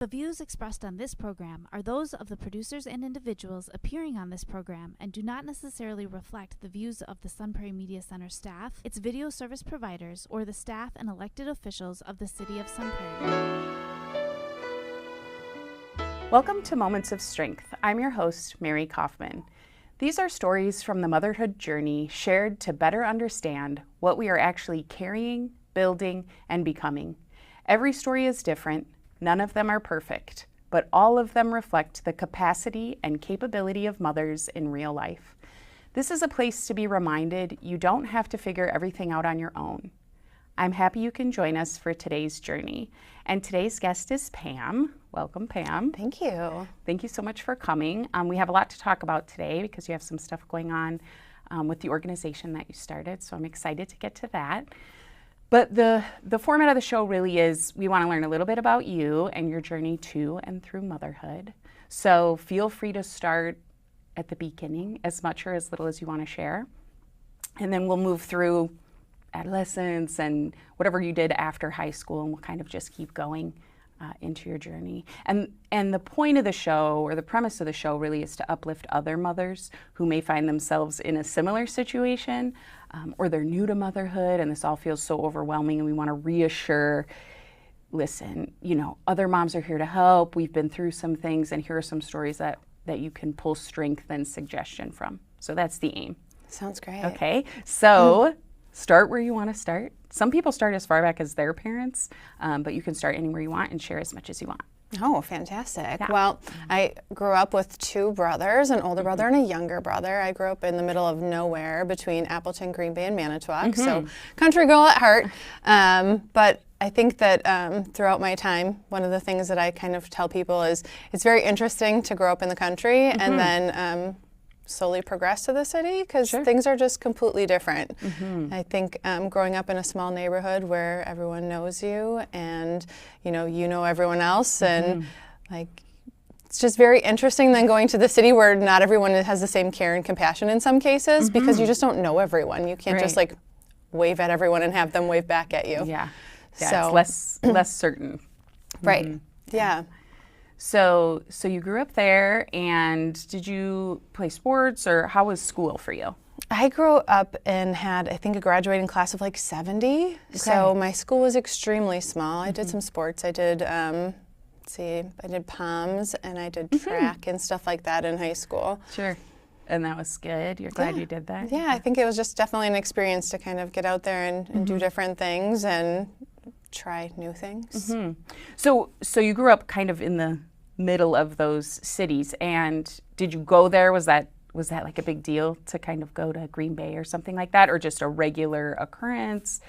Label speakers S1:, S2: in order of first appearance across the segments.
S1: The views expressed on this program are those of the producers and individuals appearing on this program and do not necessarily reflect the views of the Sun Prairie Media Center staff, its video service providers, or the staff and elected officials of the City of Sun Prairie.
S2: Welcome to Moments of Strength. I'm your host, Mary Kaufman. These are stories from the motherhood journey shared to better understand what we are actually carrying, building, and becoming. Every story is different. None of them are perfect, but all of them reflect the capacity and capability of mothers in real life. This is a place to be reminded you don't have to figure everything out on your own. I'm happy you can join us for today's journey. And today's guest is Pam. Welcome, Pam.
S3: Thank you.
S2: Thank you so much for coming. We have a lot to talk about today because you have some stuff going on with the organization that you started, so I'm excited to get to that. But the format of the show really is we want to learn a little bit about you and your journey to and through motherhood. So feel free to start at the beginning, as much or as little as you want to share. And then we'll move through adolescence and whatever you did after high school, and we'll kind of just keep going into your journey. And the point of the show, or the premise of the show, really is to uplift other mothers who may find themselves in a similar situation, or they're new to motherhood and this all feels so overwhelming, and we want to reassure, listen, other moms are here to help. We've been through some things, and here are some stories that you can pull strength and suggestion from. So that's the aim.
S3: Sounds great.
S2: Okay, so start where you want to start. Some people start as far back as their parents, but you can start anywhere you want and share as much as you want.
S3: Oh, fantastic.
S2: Yeah.
S3: Well, I grew up with two brothers, an older brother and a younger brother. I grew up in the middle of nowhere between Appleton, Green Bay, and Manitowoc, so country girl at heart. But I think that throughout my time, one of the things that I kind of tell people is it's very interesting to grow up in the country and then slowly progress to the city because things are just completely different. I think growing up in a small neighborhood where everyone knows you and you know everyone else and like it's just very interesting than going to the city where not everyone has the same care and compassion in some cases because you just don't know everyone. You can't just like wave at everyone and have them wave back at you.
S2: Yeah,
S3: So
S2: it's less certain.
S3: Right. Yeah.
S2: So you grew up there, and did you play sports, or how was school for you?
S3: I grew up and had, I think, a graduating class of like 70. So my school was extremely small. I did some sports. I did, I did POMs, and I did track and stuff like that in high school.
S2: Sure. And that was good. You're glad you did that?
S3: Yeah, I think it was just definitely an experience to kind of get out there and do different things and try new things.
S2: So you grew up kind of in the middle of those cities, and did you go there? Was that like a big deal to kind of go to Green Bay or something like that, or just a regular occurrence?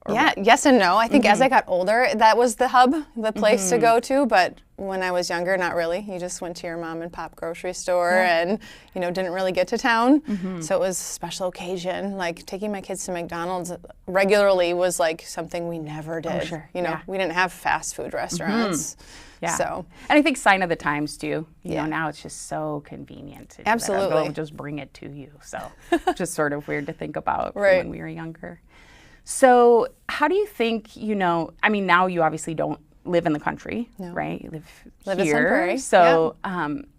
S3: Yeah, yes and no. I think as I got older, that was the hub, the place to go to, but when I was younger, not really. You just went to your mom and pop grocery store and, didn't really get to town. So it was a special occasion. Like taking my kids to McDonald's regularly was like something we never did.
S2: Oh, sure.
S3: We didn't have fast food restaurants.
S2: Yeah.
S3: So.
S2: And I think sign of the times too. You know, now it's just so convenient.
S3: Absolutely.
S2: They'll just bring it to you. So just sort of weird to think about from when we were younger. So how do you think, now you obviously don't live in the country, right? You live
S3: in
S2: here.
S3: Sun Prairie.
S2: So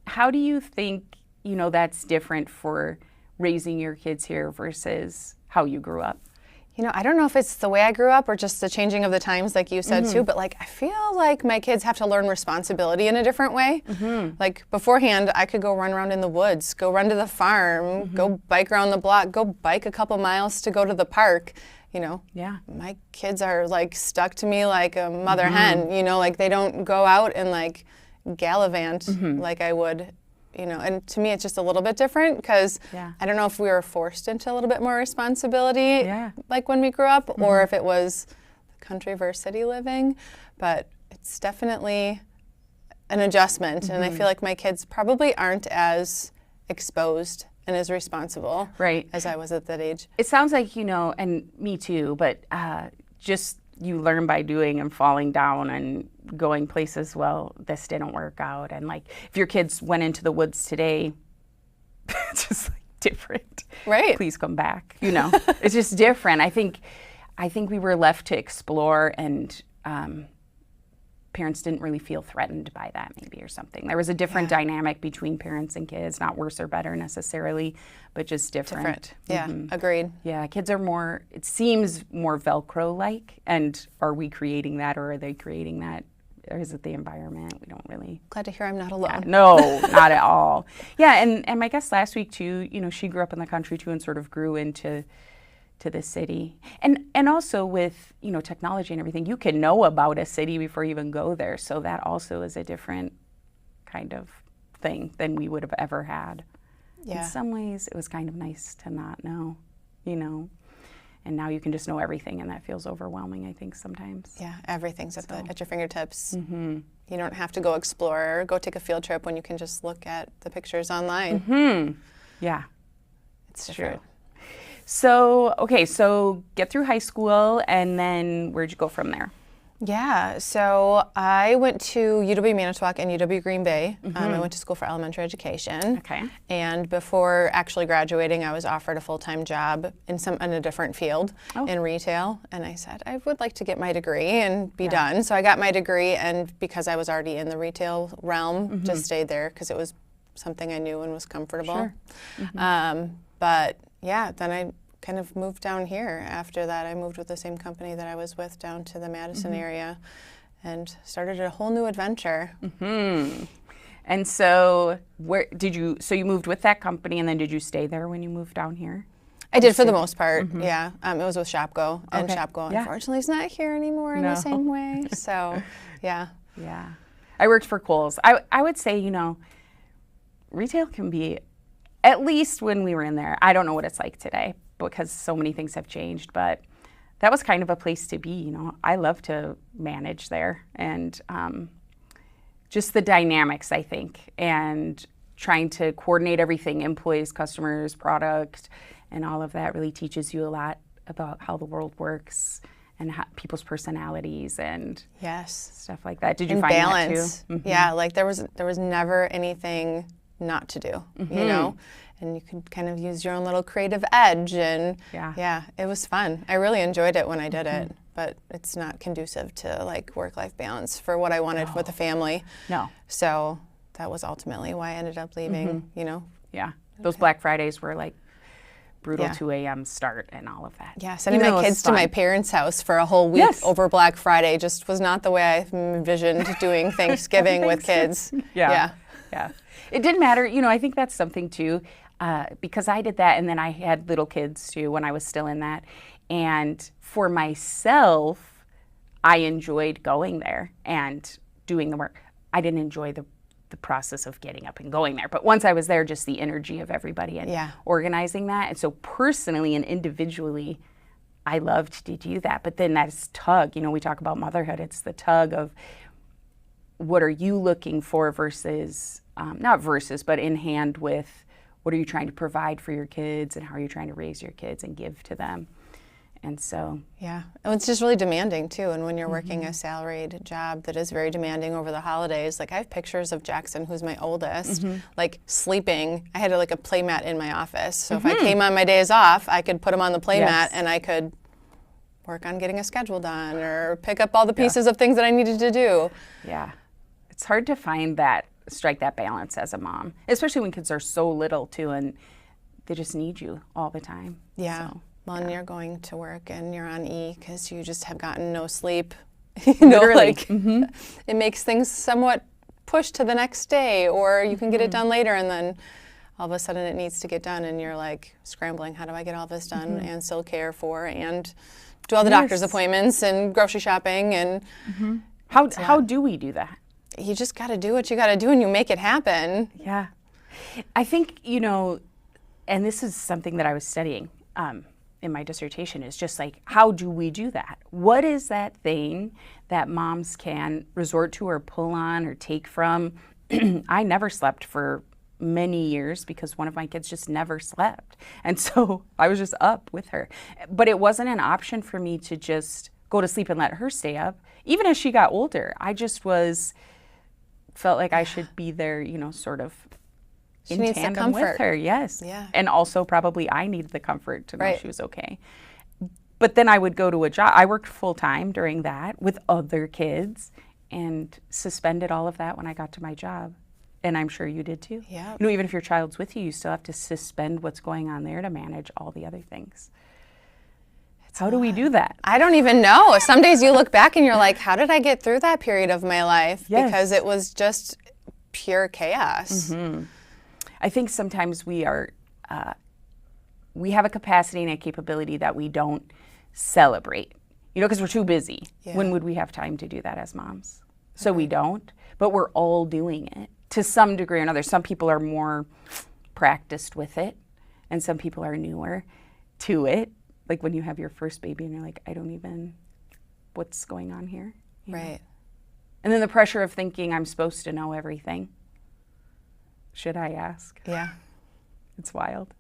S2: how do you think, that's different for raising your kids here versus how you grew up?
S3: I don't know if it's the way I grew up or just the changing of the times, like you said too, but like I feel like my kids have to learn responsibility in a different way. Like beforehand, I could go run around in the woods, go run to the farm, go bike around the block, go bike a couple miles to go to the park. My kids are like stuck to me like a mother hen, like they don't go out and like gallivant like I would. And to me, it's just a little bit different because I don't know if we were forced into a little bit more responsibility like when we grew up or if it was the country versus city living, but it's definitely an adjustment. And I feel like my kids probably aren't as exposed and as responsible as I was at that age.
S2: It sounds like, and me too, but just you learn by doing and falling down and going places, well, this didn't work out. And like, if your kids went into the woods today, it's just like different.
S3: Right.
S2: Please come back. It's just different. I think we were left to explore and parents didn't really feel threatened by that maybe or something. There was a different dynamic between parents and kids, not worse or better necessarily, but just different.
S3: Yeah, agreed.
S2: Yeah, kids are more, it seems more Velcro-like, and are we creating that, or are they creating that? Or is it the environment? We don't really.
S3: Glad to hear I'm not alone.
S2: Yeah, no, not at all. Yeah, and my guest last week too, she grew up in the country too and sort of grew into the city. And also with, technology and everything, you can know about a city before you even go there. So that also is a different kind of thing than we would have ever had. Yeah. In some ways, it was kind of nice to not know, And now you can just know everything, and that feels overwhelming, I think, sometimes.
S3: Yeah, everything's at your fingertips. Mm-hmm. You don't have to go explore or go take a field trip when you can just look at the pictures online.
S2: Mm-hmm. Yeah.
S3: It's different.
S2: True. So get through high school, and then where'd you go from there?
S3: Yeah, so I went to UW Manitowoc and UW Green Bay. I went to school for elementary education.
S2: Okay.
S3: And before actually graduating, I was offered a full-time job in a different field in retail. And I said, I would like to get my degree and be done. So I got my degree, and because I was already in the retail realm, just stayed there because it was something I knew and was comfortable.
S2: Sure.
S3: But yeah, then I kind of moved down here. After that, I moved with the same company that I was with down to the Madison area and started a whole new adventure.
S2: And so you moved with that company, and then did you stay there when you moved down here?
S3: I did for the most part, yeah. It was with Shopko, and Shopko unfortunately is not here anymore in the same way. So, yeah.
S2: Yeah. I worked for Kohl's. I would say, retail can be, at least when we were in there, I don't know what it's like today, because so many things have changed, but that was kind of a place to be, I love to manage there, and just the dynamics, I think, and trying to coordinate everything, employees, customers, product, and all of that really teaches you a lot about how the world works and how people's personalities and stuff like that. Did you find
S3: balance.
S2: That too?
S3: Yeah, like there was never anything not to do, and you could kind of use your own little creative edge, and it was fun. I really enjoyed it when I did it, but it's not conducive to like work-life balance for what I wanted with the family.
S2: No.
S3: So that was ultimately why I ended up leaving,
S2: Yeah, those Black Fridays were like brutal 2 a.m. start and all of that.
S3: Yeah, sending my kids to my parents' house for a whole week over Black Friday just was not the way I envisioned doing Thanksgiving with kids.
S2: Yeah. It didn't matter. I think that's something too, because I did that, and then I had little kids too when I was still in that. And for myself, I enjoyed going there and doing the work. I didn't enjoy the process of getting up and going there. But once I was there, just the energy of everybody and organizing that. And so personally and individually, I loved to do that. But then that's tug, we talk about motherhood. It's the tug of what are you looking for versus, but in hand with what are you trying to provide for your kids and how are you trying to raise your kids and give to them. And so.
S3: Yeah, and it's just really demanding too. And when you're working a salaried job that is very demanding over the holidays, like I have pictures of Jackson, who's my oldest, like sleeping. I had a play mat in my office. So if I came on my days off, I could put him on the play mat and I could work on getting a schedule done or pick up all the pieces of things that I needed to do.
S2: Yeah, it's hard to strike that balance as a mom, especially when kids are so little too and they just need you all the time.
S3: Yeah.
S2: So.
S3: Well, and you're going to work and you're on E because you just have gotten no sleep.
S2: Literally.
S3: It makes things somewhat pushed to the next day, or you can get it done later, and then all of a sudden it needs to get done, and you're like scrambling. How do I get all this done and still care for and do all the doctor's appointments and grocery shopping and
S2: how do we do that?
S3: You just got to do what you got to do, and you make it happen.
S2: Yeah, I think and this is something that I was studying. In my dissertation is just like, how do we do that? What is that thing that moms can resort to or pull on or take from? I never slept for many years because one of my kids just never slept. And so I was just up with her. But it wasn't an option for me to just go to sleep and let her stay up. Even as she got older, I just felt like I should be there, sort of in tandem with her, yes.
S3: Yeah.
S2: And also probably I needed the comfort to know she was okay. But then I would go to a job. I worked full time during that with other kids, and suspended all of that when I got to my job. And I'm sure you did too.
S3: Yeah.
S2: You know, even if your child's with you, you still have to suspend what's going on there to manage all the other things. How do we do that?
S3: I don't even know. Some days you look back and you're like, how did I get through that period of my life?
S2: Yes.
S3: Because it was just pure chaos.
S2: I think sometimes we have a capacity and a capability that we don't celebrate, you know, because we're too busy.
S3: Yeah.
S2: When would we have time to do that as moms? So we don't, but we're all doing it to some degree or another. Some people are more practiced with it, and some people are newer to it. Like when you have your first baby and you're like, I don't even, what's going on here? You know?
S3: Right.
S2: And then the pressure of thinking I'm supposed to know everything. Should I ask?
S3: Yeah.
S2: It's wild.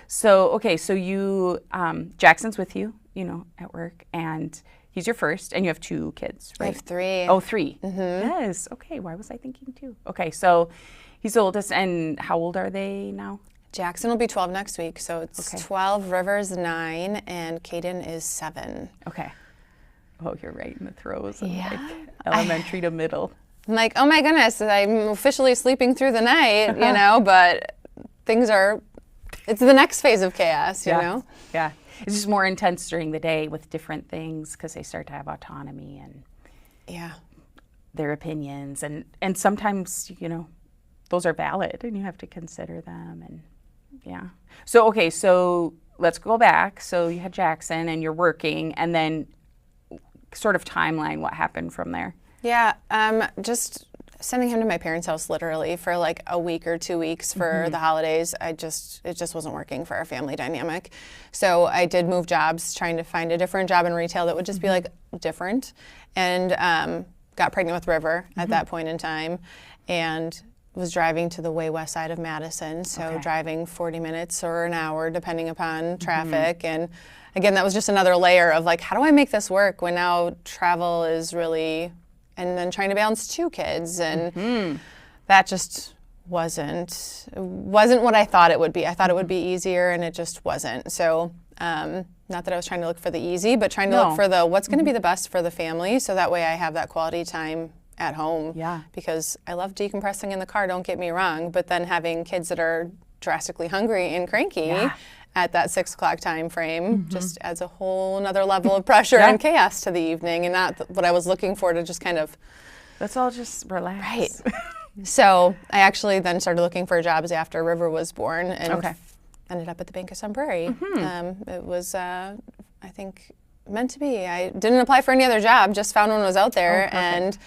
S2: So, okay, so you, Jackson's with you, you know, at work, and he's your first, and you have 2 kids,
S3: I
S2: right?
S3: have 3.
S2: Oh, 3. Yes. Okay. Why was I thinking 2? Okay. So he's the oldest, and how old are they now?
S3: Jackson will be 12 next week, so it's
S2: Okay.
S3: 12, River's 9, and Caden is 7.
S2: Okay. Oh, you're right in the throes of
S3: Yeah.
S2: like elementary to middle.
S3: I'm like, oh my goodness, I'm officially sleeping through the night, you know, but it's the next phase of chaos, you know?
S2: Yeah. It's just more intense during the day with different things because they start to have autonomy and
S3: Yeah.
S2: their opinions. And sometimes, you know, those are valid and you have to consider them. And yeah. So, okay, so let's go back. So you had Jackson and you're working, and then sort of timeline, what happened from there?
S3: Yeah, just sending him to my parents' house literally for like a week or 2 weeks for the holidays. It just wasn't working for our family dynamic. So I did move jobs, trying to find a different job in retail that would just be like different, and got pregnant with River at that point in time, and was driving to the way west side of Madison, so driving 40 minutes or an hour depending upon traffic. And again, that was just another layer of like, how do I make this work when now travel is really, and then trying to balance 2 kids, and that just wasn't what I thought it would be. I thought it would be easier, and it just wasn't. So not that I was trying to look for the easy, but trying to look for the what's going to be the best for the family, so that way I have that quality time at home.
S2: Yeah.
S3: Because I love decompressing in the car, don't get me wrong, but then having kids that are drastically hungry and cranky at that 6 o'clock time frame just adds a whole another level of pressure and chaos to the evening, and not what I was looking for, to just kind of...
S2: Let's all just relax.
S3: Right. So I actually then started looking for jobs after River was born, and ended up at the Bank of Sun Prairie. It was, I think, meant to be. I didn't apply for any other job, just found one was out there, and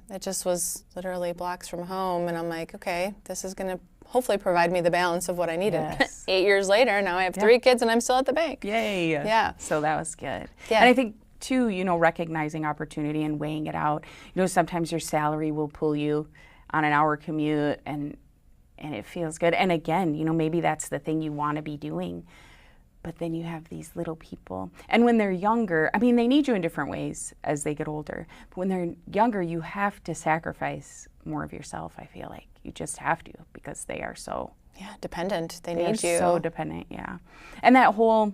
S3: it just was literally blocks from home, and I'm like, okay, this is going to hopefully provide me the balance of what I needed.
S2: Yes.
S3: 8 years later, now I have 3 kids and I'm still at the bank.
S2: Yay.
S3: Yeah.
S2: So that was good.
S3: Yeah.
S2: And I think too, you know, recognizing opportunity and weighing it out. You know, sometimes your salary will pull you on an hour commute, and it feels good. And again, you know, maybe that's the thing you want to be doing. But then you have these little people. And when they're younger, I mean, they need you in different ways as they get older. But when they're younger, you have to sacrifice more of yourself, I feel like. You just have to, because they are so...
S3: Yeah, dependent. They
S2: are
S3: need you.
S2: so dependent, yeah. And that whole,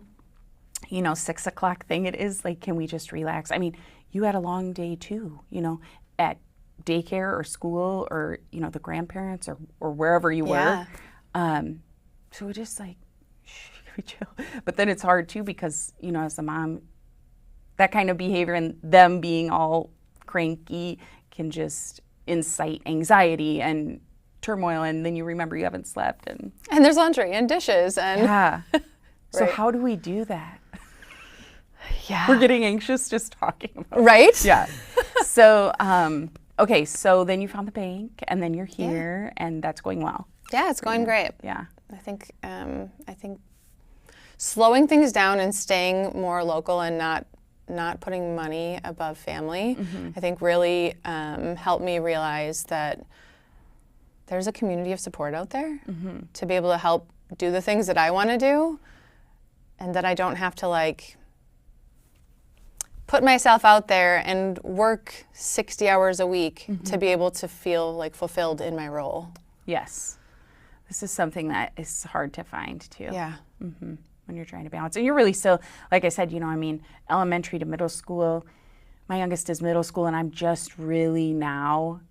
S2: you know, 6 o'clock thing, it is like, can we just relax? I mean, you had a long day too, you know, at daycare or school or, you know, the grandparents or wherever you were. So just like, chill. But then it's hard too, because, you know, as a mom, that kind of behavior and them being all cranky can just incite anxiety and turmoil, and then you remember you haven't slept, and
S3: there's laundry and dishes and
S2: So how do we do that?
S3: Yeah,
S2: We're getting anxious just talking about it.
S3: Right?
S2: Yeah. So okay, so then you found the bank, and then you're here, and that's going well.
S3: Yeah, it's going great.
S2: Yeah.
S3: I think slowing things down and staying more local and not putting money above family, I think really helped me realize that there's a community of support out there to be able to help do the things that I want to do, and that I don't have to like put myself out there and work 60 hours a week to be able to feel like fulfilled in my role.
S2: Yes. This is something that is hard to find too.
S3: Yeah.
S2: When you're trying to balance. And you're really still, like I said, you know, I mean, elementary to middle school, my youngest is middle school, and I'm just really now,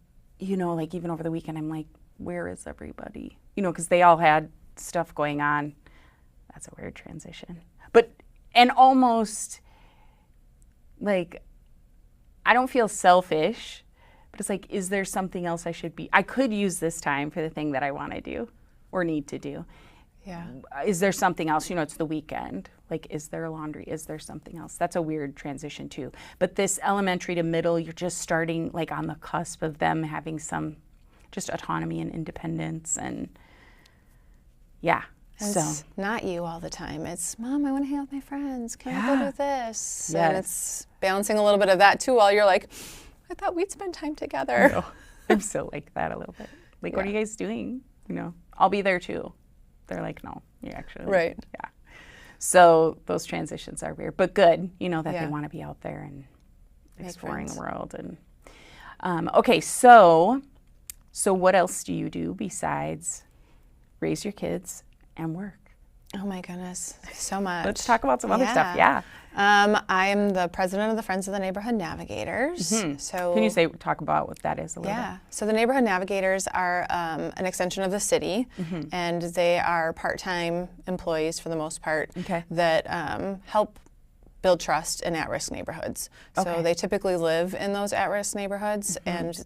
S2: like even over the weekend, I'm like, where is everybody? Because they all had stuff going on. That's a weird transition. And almost like, I don't feel selfish, but it's like, is there something else I could use this time for the thing that I want to do or need to do.
S3: Yeah.
S2: Is there something else? It's the weekend. Like, is there laundry? Is there something else? That's a weird transition too. But this elementary to middle, you're just starting like on the cusp of them having some just autonomy and independence, and yeah.
S3: It's not you all the time. It's, Mom, I want to hang out with my friends. Can I go do this?
S2: Yes.
S3: And it's balancing a little bit of that too while you're like, I thought we'd spend time together.
S2: No. I'm still like that a little bit. Like, what are you guys doing? I'll be there too. They're like, no, you actually.
S3: Right.
S2: Yeah. So those transitions are weird, but good, that they want to be out there and exploring the world. And okay, so what else do you do besides raise your kids and work?
S3: Oh my goodness, so much.
S2: Let's talk about some other stuff. Yeah.
S3: I'm the president of the Friends of the Neighborhood Navigators.
S2: Mm-hmm.
S3: So
S2: can you talk about what that is a little bit?
S3: Yeah. So the Neighborhood Navigators are an extension of the city, and they are part-time employees for the most part that help build trust in at-risk neighborhoods. So they typically live in those at-risk neighborhoods, and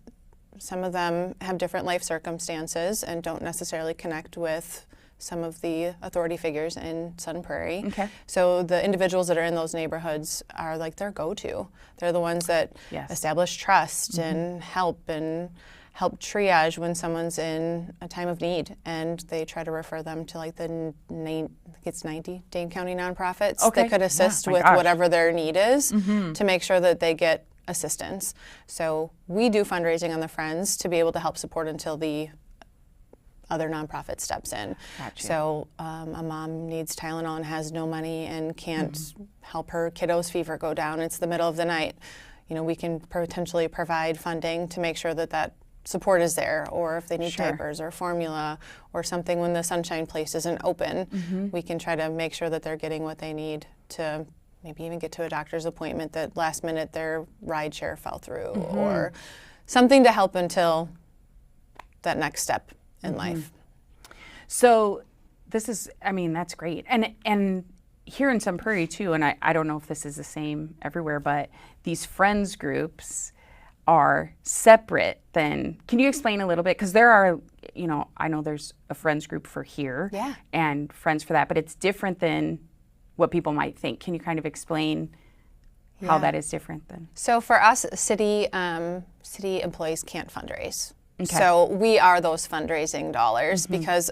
S3: some of them have different life circumstances and don't necessarily connect with some of the authority figures in Sun Prairie.
S2: Okay.
S3: So the individuals that are in those neighborhoods are like their go-to. They're the ones that establish trust and help triage when someone's in a time of need, and they try to refer them to like the it's 90 Dane County nonprofits that could assist with whatever their need is to make sure that they get assistance. So we do fundraising on the Friends to be able to help support until the other nonprofit steps in.
S2: Gotcha.
S3: So a mom needs Tylenol and has no money and can't help her kiddo's fever go down. It's the middle of the night. We can potentially provide funding to make sure that that support is there, or if they need diapers or formula or something when the Sunshine Place isn't open, we can try to make sure that they're getting what they need to maybe even get to a doctor's appointment that last minute their ride share fell through, or something to help until that next step in life.
S2: So this is, that's great. And here in Sun Prairie too, and I don't know if this is the same everywhere, but these friends groups are separate then. Can you explain a little bit? Because there are, I know there's a friends group for here and friends for that, but it's different than what people might think. Can you kind of explain how that is different then?
S3: So for us, city employees can't fundraise. So we are those fundraising dollars because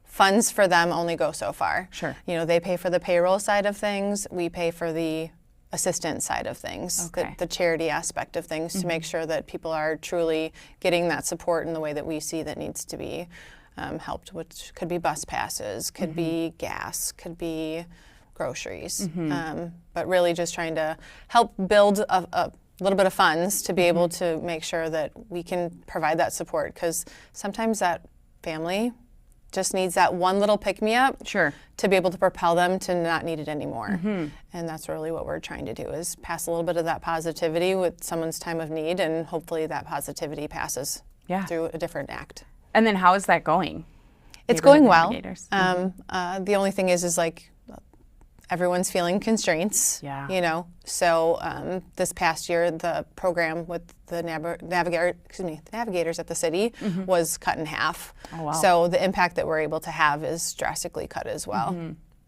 S3: funds for them only go so far.
S2: Sure.
S3: They pay for the payroll side of things. We pay for the assistance side of things, the charity aspect of things, to make sure that people are truly getting that support in the way that we see that needs to be helped, which could be bus passes, could be gas, could be groceries. But really just trying to help build a little bit of funds to be able to make sure that we can provide that support, because sometimes that family just needs that one little pick-me-up to be able to propel them to not need it anymore. And that's really what we're trying to do, is pass a little bit of that positivity with someone's time of need, and hopefully that positivity passes through a different act.
S2: And then how is that going?
S3: It's going well. The only thing is like everyone's feeling constraints, So this past year, the program with the navigators at the city was cut in half.
S2: Oh, wow.
S3: So the impact that we're able to have is drastically cut as well.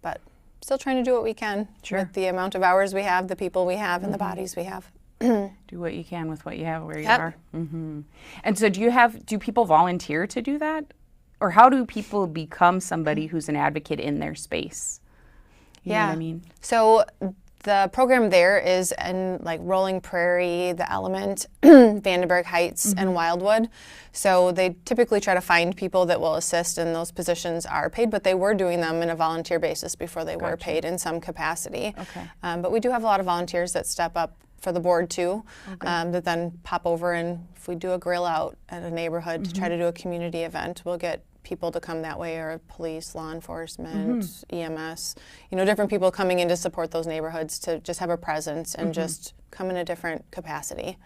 S3: But still trying to do what we can with the amount of hours we have, the people we have, and the bodies we have.
S2: Do what you can with what you have where you are. And so do people volunteer to do that? Or how do people become somebody who's an advocate in their space? You know what I mean? So
S3: the program there is in like Rolling Prairie, The Element, Vandenberg Heights, and Wildwood. So they typically try to find people that will assist, and those positions are paid, but they were doing them in a volunteer basis before they were paid in some capacity. But we do have a lot of volunteers that step up for the board too, that then pop over, and if we do a grill out at a neighborhood to try to do a community event, we'll get people to come that way, or police, law enforcement, EMS, different people coming in to support those neighborhoods to just have a presence and just come in a different capacity.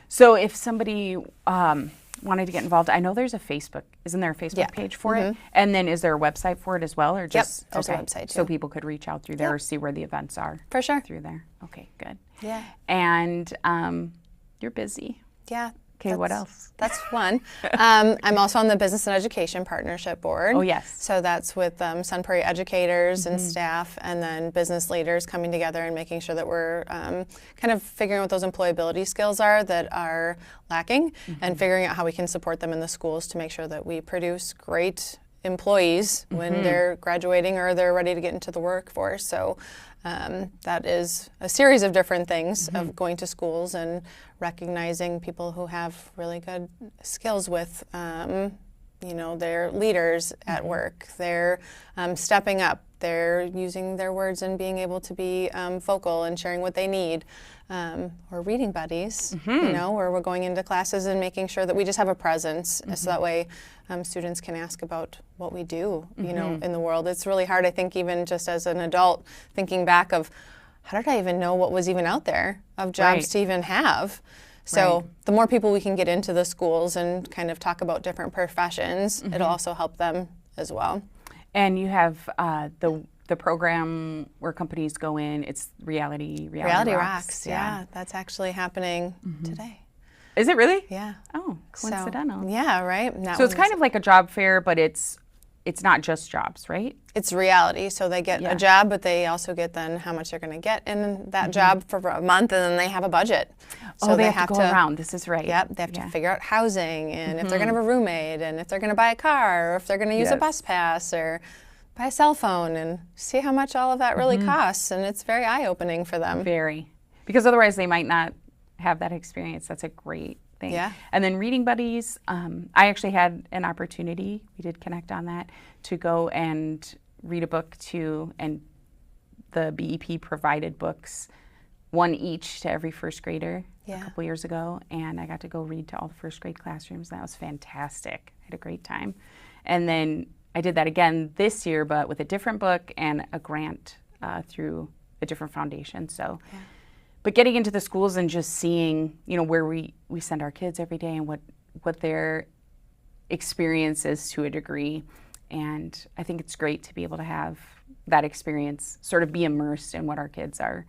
S2: So if somebody wanted to get involved, I know there's a Facebook, isn't there a Facebook page for it? And then is there a website for it as well, or just
S3: there's a website too.
S2: So people could reach out through there or see where the events are.
S3: For sure.
S2: Through there. Okay, good.
S3: Yeah.
S2: And you're busy.
S3: Yeah.
S2: Okay, what else?
S3: That's fun. I'm also on the Business and Education Partnership Board.
S2: Oh, yes.
S3: So that's with Sun Prairie educators and staff, and then business leaders coming together and making sure that we're kind of figuring out what those employability skills are that are lacking, and figuring out how we can support them in the schools to make sure that we produce great employees when they're graduating or they're ready to get into the workforce. So that is a series of different things of going to schools and recognizing people who have really good skills with, their leaders at work. They're stepping up. They're using their words and being able to be vocal and sharing what they need. Or reading buddies, where we're going into classes and making sure that we just have a presence, so that way students can ask about what we do, in the world. It's really hard, I think, even just as an adult, thinking back of, how did I even know what was even out there of jobs to even have? So the more people we can get into the schools and kind of talk about different professions, it'll also help them as well.
S2: And you have the program where companies go in, it's Reality Rocks.
S3: Yeah, that's actually happening today.
S2: Is it really?
S3: Yeah.
S2: Oh, coincidental.
S3: So, yeah, right.
S2: So it's kind of like a job fair, but it's not just jobs, right?
S3: It's reality. So they get a job, but they also get then how much they're going to get in that job for a month, and then they have a budget.
S2: So they have to go around. This is right.
S3: Yep. They have to figure out housing, and if they're going to have a roommate, and if they're going to buy a car, or if they're going to use a bus pass, or buy a cell phone, and see how much all of that really costs. And it's very eye-opening for them.
S2: Very. Because otherwise they might not have that experience. That's a great thing.
S3: Yeah.
S2: And then reading buddies, I actually had an opportunity, we did connect on that, to go and read a book to, and the BEP provided books, one each to every first grader a couple years ago. And I got to go read to all the first grade classrooms. That was fantastic. I had a great time. And then I did that again this year, but with a different book and a grant through a different foundation. So, but getting into the schools and just seeing, where we send our kids every day and what their experience is to a degree. And I think it's great to be able to have that experience, sort of be immersed in what our kids are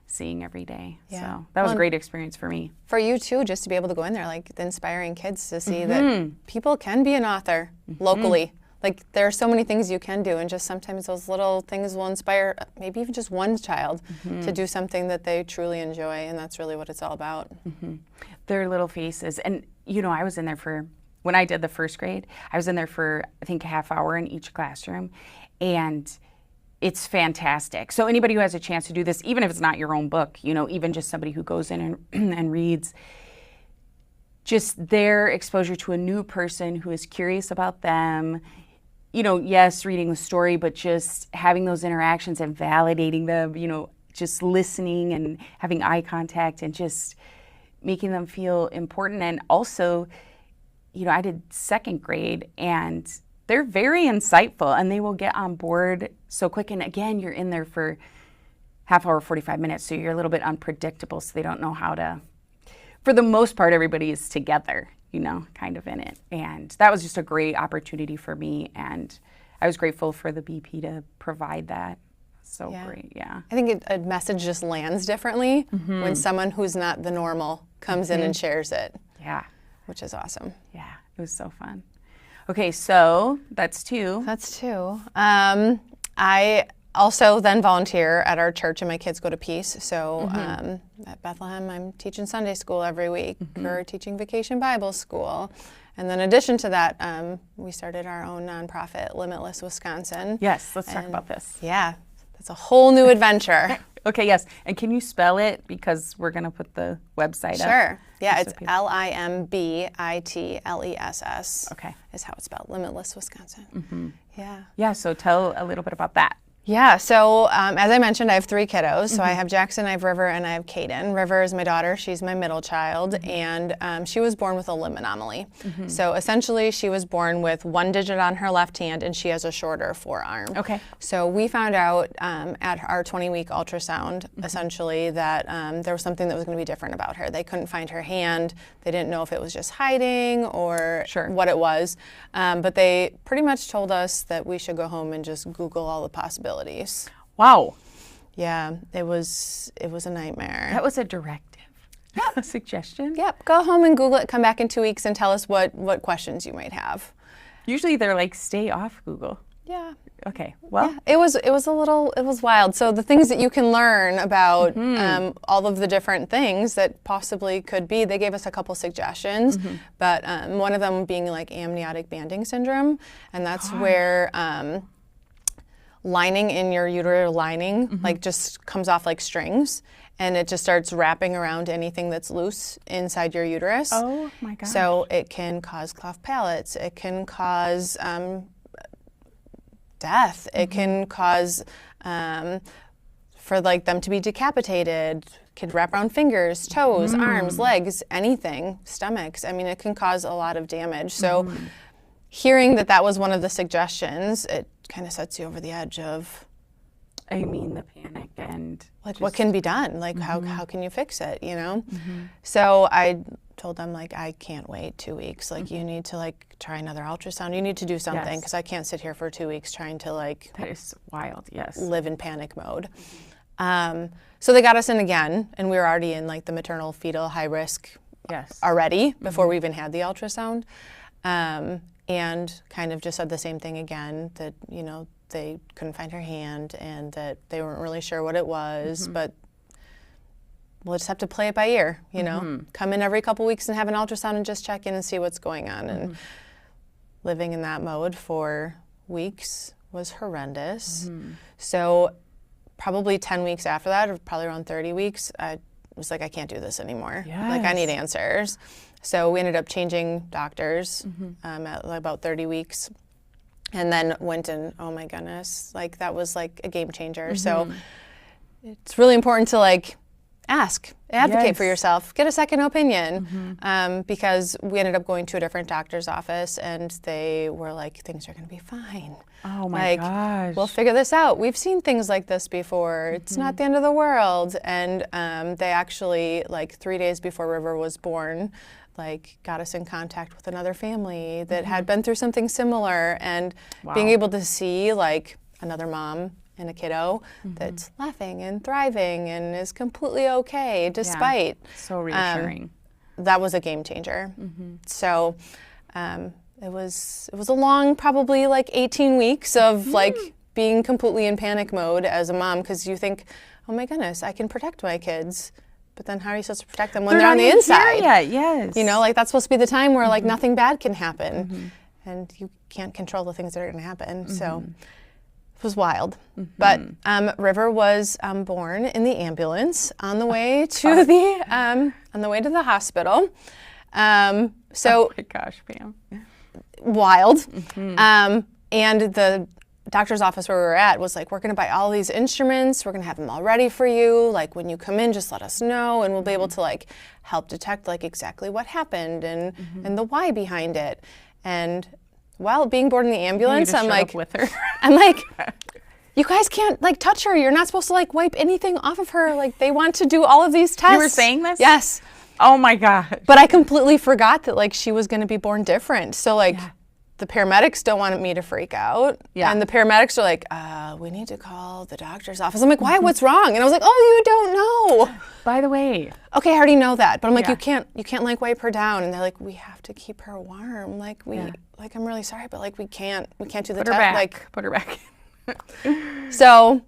S2: seeing every day. Yeah. So that was a great experience for me.
S3: For you too, just to be able to go in there, like the inspiring kids to see that people can be an author locally. Like there are so many things you can do, and just sometimes those little things will inspire maybe even just one child to do something that they truly enjoy, and that's really what it's all about.
S2: Their little faces. And I was in there when I did the first grade, I was in there for I think a half hour in each classroom, and it's fantastic. So anybody who has a chance to do this, even if it's not your own book, even just somebody who goes in and reads, just their exposure to a new person who is curious about them, yes, reading the story, but just having those interactions and validating them, just listening and having eye contact and just making them feel important. And also, I did second grade, and they're very insightful, and they will get on board so quick. And again, you're in there for half hour, 45 minutes, so you're a little bit unpredictable, so they don't know how to, for the most part, everybody is together, kind of in it. And that was just a great opportunity for me, and I was grateful for the BP to provide that. So great, I
S3: think a message just lands differently when someone who's not the normal comes in and shares it.
S2: Yeah.
S3: Which is awesome.
S2: Yeah, it was so fun. Okay, so that's two.
S3: That's two. I also then volunteer at our church, and my kids go to Peace. So at Bethlehem, I'm teaching Sunday school every week, or teaching Vacation Bible School. And then in addition to that, we started our own nonprofit, Limitless Wisconsin.
S2: Yes, let's talk about this.
S3: Yeah, that's a whole new adventure.
S2: Okay, yes. And can you spell it? Because we're going to put the website up.
S3: Sure. Yeah, it's Limbitless.
S2: Okay.
S3: Is how it's spelled. Limitless Wisconsin. Yeah.
S2: Yeah, so tell a little bit about that.
S3: Yeah, so as I mentioned, I have 3 kiddos. So I have Jackson, I have River, and I have Kaden. River is my daughter. She's my middle child, and she was born with a limb anomaly. So essentially, she was born with 1 digit on her left hand, and she has a shorter forearm.
S2: Okay.
S3: So we found out at our 20-week ultrasound, essentially, that there was something that was going to be different about her. They couldn't find her hand. They didn't know if it was just hiding or what it was. But they pretty much told us that we should go home and just Google all the possibilities.
S2: Wow.
S3: Yeah, it was a nightmare.
S2: That was a directive. A suggestion?
S3: Yep, go home and Google it, come back in 2 weeks and tell us what questions you might have.
S2: Usually they're like, stay off Google.
S3: Yeah.
S2: Okay, well.
S3: Yeah, it was wild. So the things that you can learn about all of the different things that possibly could be, they gave us a couple suggestions, but one of them being like amniotic banding syndrome, and that's where lining in your uterine lining like just comes off like strings, and it just starts wrapping around anything that's loose inside your uterus.
S2: Oh my gosh.
S3: So it can cause cleft palates. It can cause death. It can cause for like them to be decapitated. Could wrap around fingers, toes, arms, legs, anything, stomachs. I mean, it can cause a lot of damage. So hearing that was one of the suggestions, it kind of sets you over the edge of,
S2: I mean, the panic and
S3: like, what can be done? Like, how can you fix it, you know? So I told them, like, I can't wait 2 weeks. Like, you need to, like, try another ultrasound. You need to do something, because I can't sit here for 2 weeks trying to, like...
S2: That is wild, yes.
S3: ...live in panic mode. So they got us in again, and we were already in, like, the maternal fetal high risk already before we even had the ultrasound. And kind of just said the same thing again, that, you know, they couldn't find her hand and that they weren't really sure what it was, but we'll just have to play it by ear, you know? Come in every couple weeks and have an ultrasound and just check in and see what's going on. And living in that mode for weeks was horrendous. So probably 10 weeks after that, or probably around 30 weeks, I was like, I can't do this anymore. Like, I need answers. So we ended up changing doctors at about 30 weeks, and then went and, oh my goodness, like that was like a game changer. So it's really important to like ask, advocate for yourself, get a second opinion, because we ended up going to a different doctor's office, and they were like, things are going to be fine.
S2: Oh my gosh.
S3: We'll figure this out. We've seen things like this before. It's not the end of the world. And they actually, like 3 days before River was born, like got us in contact with another family that had been through something similar, and being able to see like another mom and a kiddo that's laughing and thriving and is completely okay despite.
S2: So reassuring.
S3: That was a game changer. So it was a long, probably like 18 weeks of like being completely in panic mode as a mom, because you think, oh my goodness, I can protect my kids. But then how are you supposed to protect them when they're on the inside?
S2: Yes.
S3: You know, like that's supposed to be the time where like nothing bad can happen, and you can't control the things that are going to happen. So it was wild. But River was born in the ambulance on the way to the hospital. So
S2: oh my gosh, Pam.
S3: Wild. And the doctor's office where we were at was like, we're going to buy all these instruments. We're going to have them all ready for you. Like, when you come in, just let us know, and we'll be able to like help detect like exactly what happened and the why behind it. And while being born in the ambulance, I'm like,
S2: with her.
S3: I'm like, you guys can't like touch her. You're not supposed to like wipe anything off of her. Like, they want to do all of these tests.
S2: You were saying this?
S3: Yes.
S2: Oh my gosh.
S3: But I completely forgot that like she was going to be born different. So like the paramedics don't want me to freak out. And the paramedics are like, we need to call the doctor's office. I'm like, why? What's wrong? And I was like, oh, you don't know.
S2: By the way.
S3: Okay, I already know that. But I'm like, you can't like wipe her down. And they're like, we have to keep her warm. Like like, I'm really sorry, but like we can't do the test. Like,
S2: put her back.
S3: So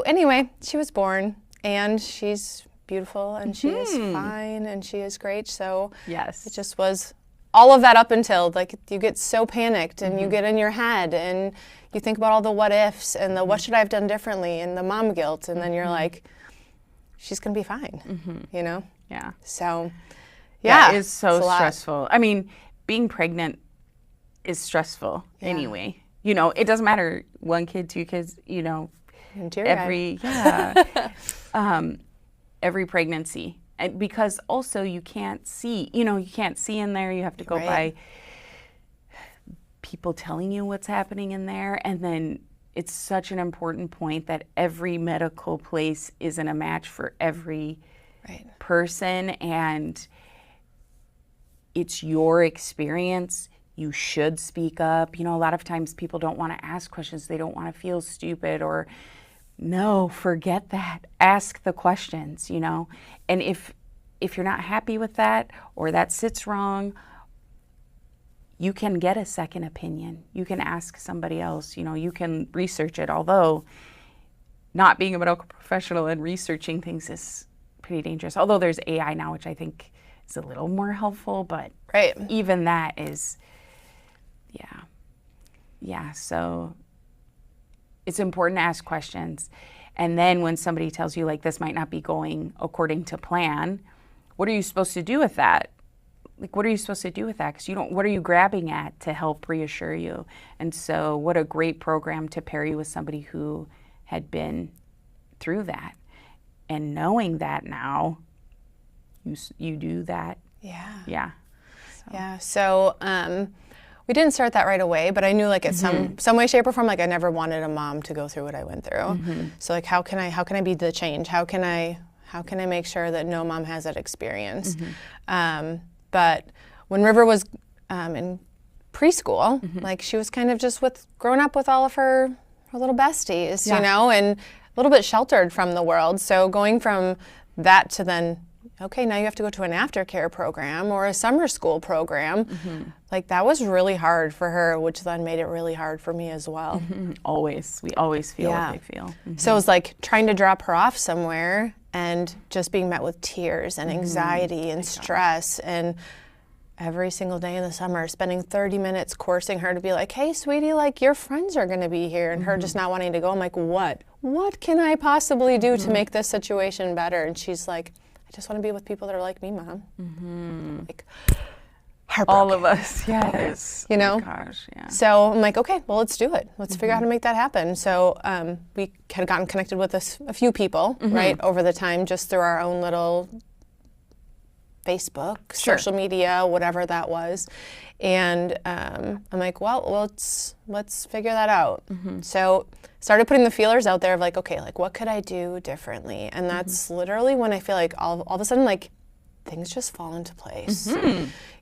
S3: anyway, she was born, and she's beautiful, and she is fine, and she is great. So it just was all of that up until like you get so panicked, and you get in your head, and you think about all the what ifs and the what should I have done differently, and the mom guilt, and then you're like, she's gonna be fine, you know?
S2: Yeah.
S3: So
S2: yeah, it is so stressful. I mean, being pregnant is stressful anyway. You know, it doesn't matter, 1 kid, 2 kids, you know, every pregnancy. And because also you can't see in there, you have to go by people telling you what's happening in there. And then it's such an important point that every medical place isn't a match for every person, and it's your experience. You should speak up. You know, a lot of times people don't want to ask questions. They don't want to feel stupid, or no, forget that. Ask the questions, you know. And if you're not happy with that, or that sits wrong, you can get a second opinion. You can ask somebody else, you know, you can research it. Although not being a medical professional and researching things is pretty dangerous. Although there's AI now, which I think is a little more helpful, but even that is, so it's important to ask questions. And then when somebody tells you, like, this might not be going according to plan, what are you supposed to do with that? Like, what are you supposed to do with that? Because what are you grabbing at to help reassure you? And so what a great program to pair you with somebody who had been through that. And knowing that now, you do that.
S3: So we didn't start that right away, but I knew, like, at some way, shape, or form, like, I never wanted a mom to go through what I went through. So, like, how can I be the change? How can I make sure that no mom has that experience? But when River was in preschool, like, she was kind of just growing up with all of her little besties, you know, and a little bit sheltered from the world. So going from that to then, okay, now you have to go to an aftercare program or a summer school program. Like, that was really hard for her, which then made it really hard for me as well.
S2: We always feel what they feel.
S3: So it was like trying to drop her off somewhere and just being met with tears and anxiety and stress. And every single day in the summer, spending 30 minutes coursing her to be like, hey, sweetie, like, your friends are going to be here. And her just not wanting to go. I'm like, what can I possibly do to make this situation better? And she's like, I just want to be with people that are like me, Mom. Like, heartbroken.
S2: All of us, yes.
S3: You know?
S2: Oh my gosh, yeah.
S3: So I'm like, okay, well, let's do it. Let's figure out how to make that happen. So we had gotten connected with a few people, right, over the time, just through our own little Facebook, social media, whatever that was. And I'm like, well, let's figure that out. So started putting the feelers out there of, like, okay, like, what could I do differently? And that's literally when I feel like all of a sudden, like, things just fall into place.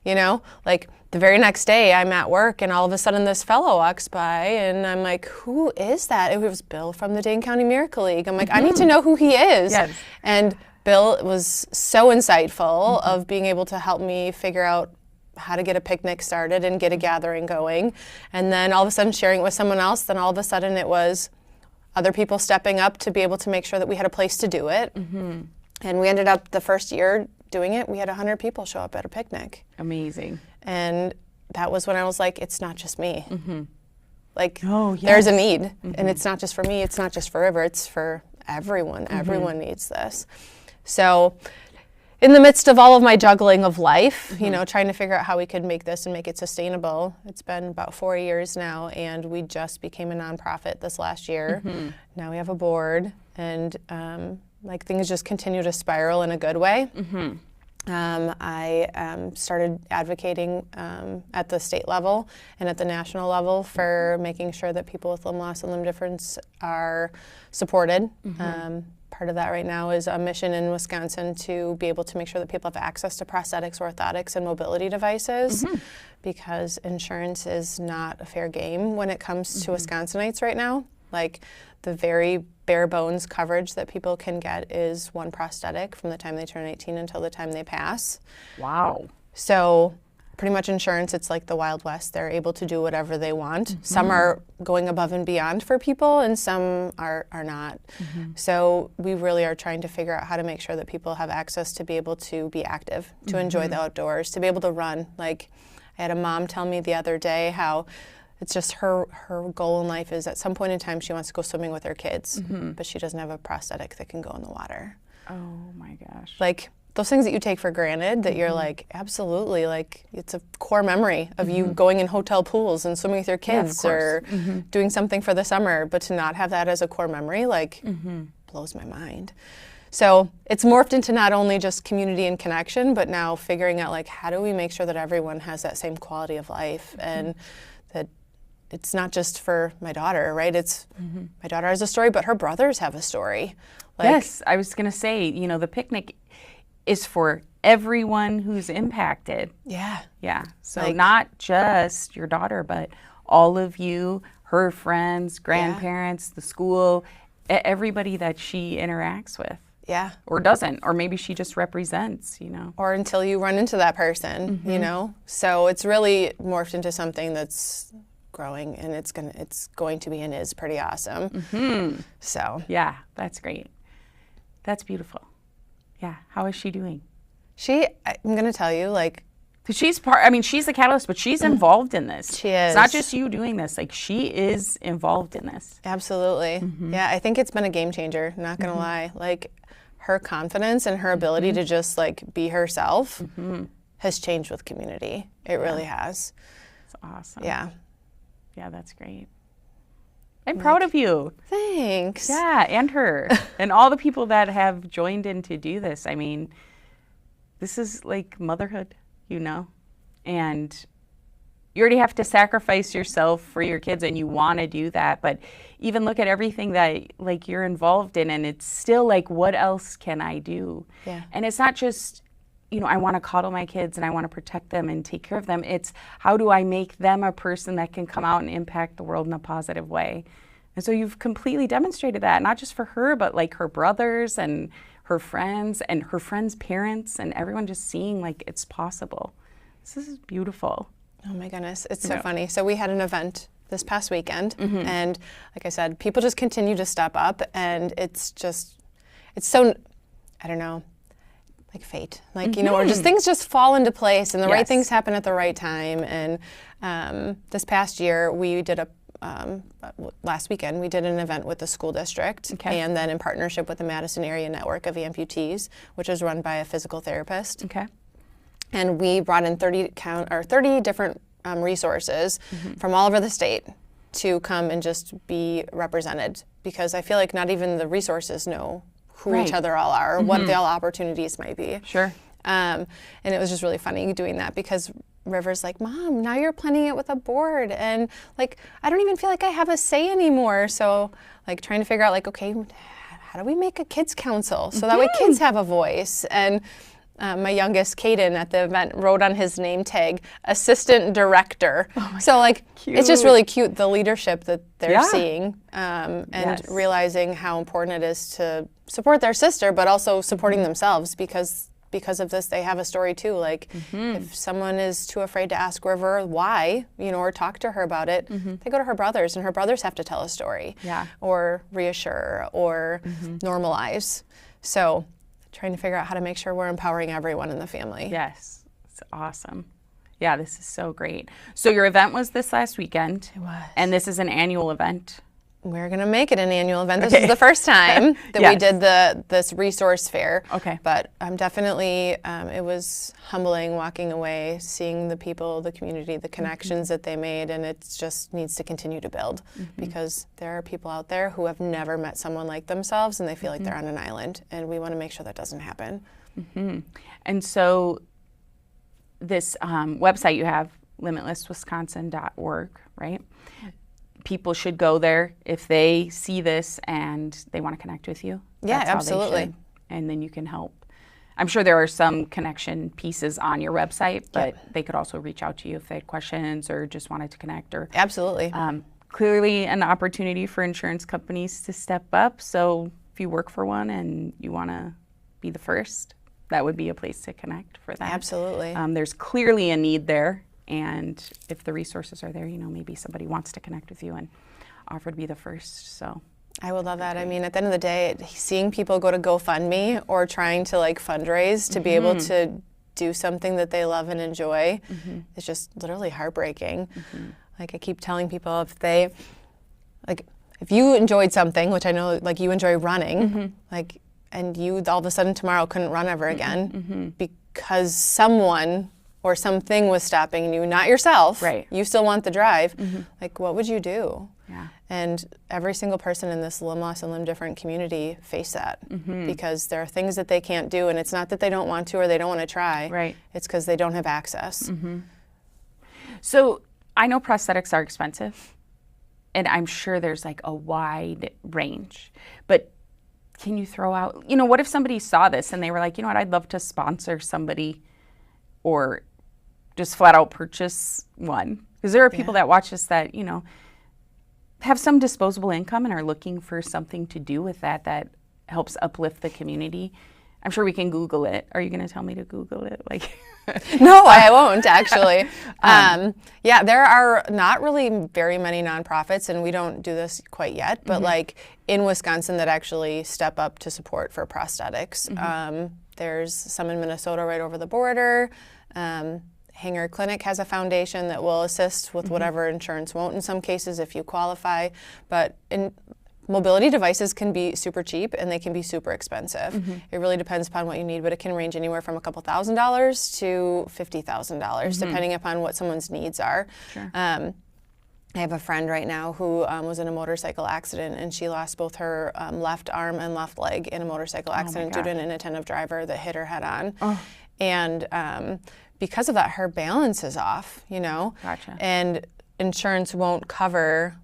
S3: You know, like, the very next day I'm at work and all of a sudden this fellow walks by and I'm like, who is that? It was Bill from the Dane County Miracle League. I'm like, I need to know who he is. And Bill was so insightful of being able to help me figure out how to get a picnic started and get a gathering going. And then all of a sudden sharing it with someone else, then all of a sudden it was other people stepping up to be able to make sure that we had a place to do it. And we ended up the first year doing it, we had 100 people show up at a picnic.
S2: Amazing.
S3: And that was when I was like, it's not just me. Like, there's a need. And it's not just for me, it's not just for River, it's for everyone. Everyone needs this. So in the midst of all of my juggling of life, you know, trying to figure out how we could make this and make it sustainable, it's been about 4 years now, and we just became a nonprofit this last year. Now we have a board, and like, things just continue to spiral in a good way. I started advocating at the state level and at the national level for making sure that people with limb loss and limb difference are supported. Part of that right now is a mission in Wisconsin to be able to make sure that people have access to prosthetics, orthotics, and mobility devices, because insurance is not a fair game when it comes to Wisconsinites right now. Like, the very bare bones coverage that people can get is one prosthetic from the time they turn 18 until the time they pass.
S2: Wow.
S3: So pretty much insurance, it's like the Wild West. They're able to do whatever they want. Some are going above and beyond for people, and some are not. So we really are trying to figure out how to make sure that people have access to be able to be active, to enjoy the outdoors, to be able to run. Like, I had a mom tell me the other day how it's just her goal in life is at some point in time she wants to go swimming with her kids, but she doesn't have a prosthetic that can go in the water.
S2: Oh my gosh.
S3: Like, those things that you take for granted that you're like, absolutely, like it's a core memory of you going in hotel pools and swimming with your kids or doing something for the summer, but to not have that as a core memory, like blows my mind. So it's morphed into not only just community and connection, but now figuring out like, how do we make sure that everyone has that same quality of life and that it's not just for my daughter, right? It's my daughter has a story, but her brothers have a story. Like,
S2: yes, I was going to say, you know, the picnic is for everyone who's impacted.
S3: Yeah.
S2: Yeah. So
S3: Like,
S2: not just your daughter, but all of you, her friends, grandparents, the school, everybody that she interacts with.
S3: yeah.
S2: Or doesn't, or maybe she just represents, you know.
S3: Or until you run into that person, you know? So it's really morphed into something that's growing, and it's going to be and is pretty awesome. So
S2: Yeah, that's great. That's beautiful. Yeah. How is she doing?
S3: I'm gonna tell you, like,
S2: 'Cause she's I mean, she's the catalyst, but she's involved in this.
S3: She is.
S2: It's not just you doing this. Like, she is involved in this.
S3: absolutely. Yeah, I think it's been a game changer, not gonna lie. Like, her confidence and her ability to just like be herself has changed with community. It really has.
S2: It's awesome.
S3: Yeah.
S2: Yeah, that's great. I'm proud of you.
S3: Thanks.
S2: Yeah, and her. And all the people that have joined in to do this. I mean, this is like motherhood, you know? And you already have to sacrifice yourself for your kids, and you want to do that. But even look at everything that like you're involved in, and it's still like, what else can I do?
S3: Yeah.
S2: And it's not just, you know, I want to coddle my kids and I want to protect them and take care of them. It's how do I make them a person that can come out and impact the world in a positive way? And so you've completely demonstrated that, not just for her, but like her brothers and her friends parents and everyone just seeing like it's possible. This is beautiful.
S3: Oh my goodness, it's so funny. So we had an event this past weekend, and like I said, people just continue to step up, and it's so, I don't know, like fate, like, you know, or just things just fall into place, and the right things happen at the right time. And this past year, we did last weekend, we did an event with the school district, and then in partnership with the Madison Area Network of Amputees, which is run by a physical therapist.
S2: Okay.
S3: And we brought in 30 different resources from all over the state to come and just be represented, because I feel like not even the resources know who each other all are, or what the all opportunities might be.
S2: Sure.
S3: And it was just really funny doing that, because River's like, Mom, now you're planning it with a board, and like, I don't even feel like I have a say anymore. So like trying to figure out like, okay, how do we make a kids council so that way kids have a voice? And my youngest, Caden, at the event wrote on his name tag, assistant director. So like, it's just really cute, the leadership that they're seeing, and realizing how important it is to support their sister, but also supporting themselves, because of this, they have a story too. Like, if someone is too afraid to ask River why, you know, or talk to her about it, they go to her brothers, and her brothers have to tell a story, or reassure, or normalize. So trying to figure out how to make sure we're empowering everyone in the family.
S2: Yes, it's awesome. Yeah, this is so great. So your event was this last weekend.
S3: It was.
S2: And this is an annual event.
S3: We're going to make it an annual event. This is the first time that we did this resource fair.
S2: Okay.
S3: But I'm definitely, it was humbling walking away, seeing the people, the community, the connections that they made, and it just needs to continue to build, because there are people out there who have never met someone like themselves, and they feel like they're on an island, and we want to make sure that doesn't happen.
S2: And so this website you have, limitlesswisconsin.org, right? People should go there if they see this and they want to connect with you.
S3: Yeah,
S2: That's how they
S3: absolutely.
S2: should. And then you can help. I'm sure there are some connection pieces on your website, but they could also reach out to you if they had questions or just wanted to connect. Or
S3: Absolutely.
S2: Clearly an opportunity for insurance companies to step up. So if you work for one and you want to be the first, that would be a place to connect for that.
S3: Absolutely.
S2: There's clearly a need there. And if the resources are there, you know, maybe somebody wants to connect with you and offer to be the first. So
S3: I would love that. I mean, at the end of the day, seeing people go to GoFundMe or trying to like fundraise to be able to do something that they love and enjoy is just literally heartbreaking. Like, I keep telling people, if you enjoyed something, which I know like you enjoy running, like and you all of a sudden tomorrow couldn't run ever again because someone or something was stopping you, not yourself.
S2: Right.
S3: You still want the drive. Like, what would you do?
S2: Yeah.
S3: And every single person in this limb loss and limb different community face that because there are things that they can't do, and it's not that they don't want to or they don't want to try.
S2: Right.
S3: It's because they don't have access.
S2: So I know prosthetics are expensive, and I'm sure there's like a wide range, but can you throw out, what if somebody saw this and they were like, you know what, I'd love to sponsor somebody or just flat out purchase one? Because there are people that watch this that, have some disposable income and are looking for something to do with that helps uplift the community. I'm sure we can Google it. Are you going to tell me to Google it?
S3: No, I won't actually. There are not really very many nonprofits, and we don't do this quite yet, but like in Wisconsin that actually step up to support for prosthetics. There's some in Minnesota right over the border. Hanger Clinic has a foundation that will assist with whatever insurance won't in some cases if you qualify. But mobility devices can be super cheap and they can be super expensive. It really depends upon what you need, but it can range anywhere from a couple $1,000s to $50,000 depending upon what someone's needs are.
S2: Sure.
S3: I have a friend right now who was in a motorcycle accident, and she lost both her left arm and left leg in a motorcycle accident due to an inattentive driver that hit her head on. And because of that, her balance is off,
S2: Gotcha.
S3: And insurance won't cover,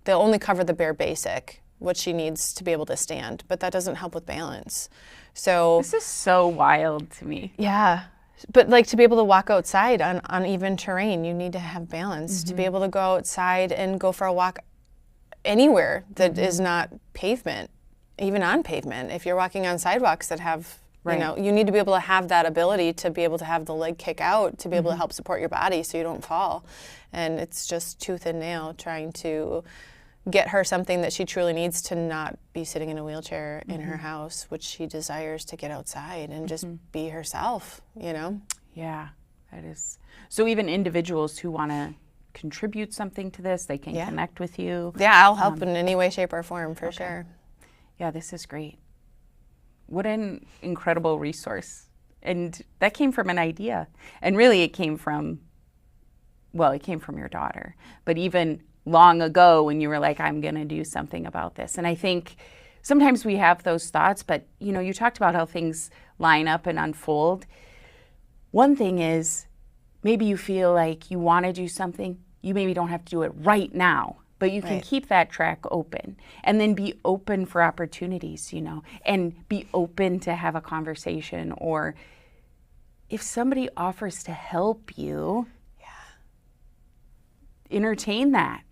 S3: they'll only cover the bare basic, what she needs to be able to stand, but that doesn't help with balance. So
S2: this is so wild to me.
S3: Yeah. But like to be able to walk outside on uneven terrain, you need to have balance. To be able to go outside and go for a walk anywhere that is not pavement, even on pavement. If you're walking on sidewalks that have, you need to be able to have that ability to be able to have the leg kick out, to be able to help support your body so you don't fall. And it's just tooth and nail trying to get her something that she truly needs to not be sitting in a wheelchair in her house, which she desires to get outside and just be herself,
S2: Yeah, that is. So even individuals who want to contribute something to this, they can connect with you.
S3: Yeah, I'll help in any way, shape, or form for sure.
S2: Yeah, this is great. What an incredible resource. And that came from an idea. And really it came from your daughter. But even long ago when you were like, I'm going to do something about this. And I think sometimes we have those thoughts, but you talked about how things line up and unfold. One thing is maybe you feel like you want to do something. You maybe don't have to do it right now, but you can keep that track open and then be open for opportunities, and be open to have a conversation. Or if somebody offers to help you, entertain that.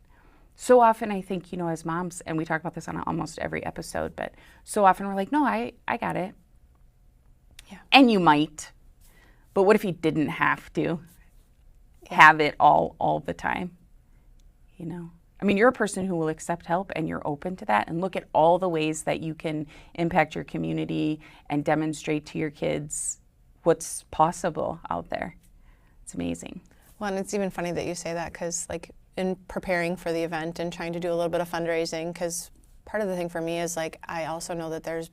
S2: So often I think, as moms, and we talk about this on almost every episode, but so often we're like, no, I got it. Yeah. And you might, but what if you didn't have to have it all the time? You're a person who will accept help and you're open to that, and look at all the ways that you can impact your community and demonstrate to your kids what's possible out there. It's amazing.
S3: Well, and it's even funny that you say that because in preparing for the event and trying to do a little bit of fundraising, because part of the thing for me is I also know that there's